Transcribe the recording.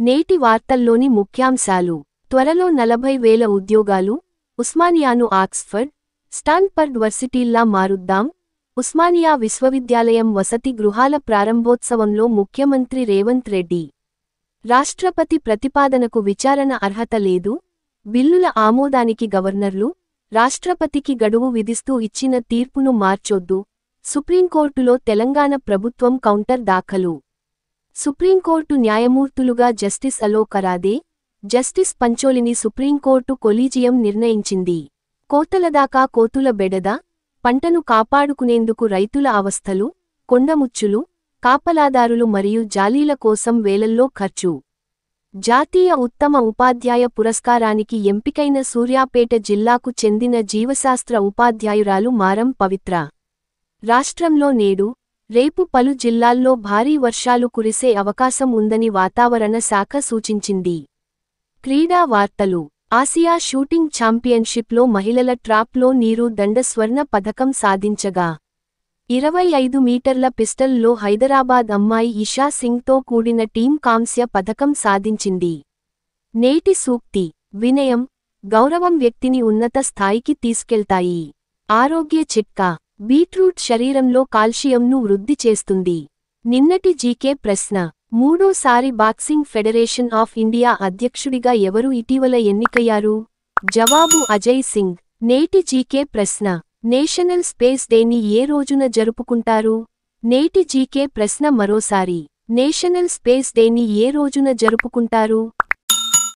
నేటి వార్తల్లోని ముఖ్యాంశాలు. త్వరలో 40,000 ఉద్యోగాలు, ఉస్మానియాను ఆక్స్ఫర్డ్, స్టాన్ఫర్డ్ వర్సిటీల్లా మారుద్దాం. ఉస్మానియా విశ్వవిద్యాలయం వసతి గృహాల ప్రారంభోత్సవంలో ముఖ్యమంత్రి రేవంత్ రెడ్డి. రాష్ట్రపతి ప్రతిపాదనకు విచారణ అర్హత లేదు. బిల్లుల ఆమోదానికి గవర్నర్లు, రాష్ట్రపతికి గడువు విధిస్తూ ఇచ్చిన తీర్పును మార్చొద్దు. సుప్రీంకోర్టులో తెలంగాణ ప్రభుత్వం కౌంటర్ దాఖలు. సుప్రీంకోర్టు న్యాయమూర్తులుగా జస్టిస్ అలోక్ అరాదే, జస్టిస్ పంచోలిని సుప్రీంకోర్టు కొలీజియం నిర్ణయించింది. కోతలదాకా కోతుల బెడద, పంటను కాపాడుకునేందుకు రైతుల అవస్థలు, కొండముచ్చులు, కాపలాదారులు మరియు జాలీల కోసం వేలల్లో ఖర్చు. జాతీయ ఉత్తమ ఉపాధ్యాయ పురస్కారానికి ఎంపికైన సూర్యాపేట జిల్లాకు చెందిన జీవశాస్త్ర ఉపాధ్యాయురాలు మారం పవిత్ర. రాష్ట్రంలో నేడు, రేపు పలు జిల్లాల్లో భారీ వర్షాలు కురిసే అవకాశం ఉందని వాతావరణ శాఖ సూచించింది. క్రీడా వార్తలు. ఆసియా షూటింగ్ ఛాంపియన్షిప్లో మహిళల ట్రాప్లో నీరు దండ స్వర్ణ పథకం సాధించగా, 25 మీటర్ల పిస్టల్లో హైదరాబాద్ అమ్మాయి ఇషా సింగ్తో కూడిన టీం కాంస్య పథకం సాధించింది. నేటి సూక్తి: వినయం, గౌరవం వ్యక్తిని ఉన్నత స్థాయికి తీసుకెళ్తాయి. ఆరోగ్య చిట్కా: బీట్రూట్ శరీరంలో కాల్షియంను వృద్ధి చేస్తుంది. నిన్నటి జీకే ప్రశ్న: మూడోసారి బాక్సింగ్ ఫెడరేషన్ ఆఫ్ ఇండియా అధ్యక్షుడిగా ఎవరు ఇటీవల ఎన్నికయ్యారు? జవాబు: అజయ్ సింగ్. నేటి జీకే ప్రశ్న: నేషనల్ స్పేస్ డేని ఏ రోజున జరుపుకుంటారు? నేటి జీకే ప్రశ్న మరోసారి: నేషనల్ స్పేస్ డేని ఏ రోజున జరుపుకుంటారు?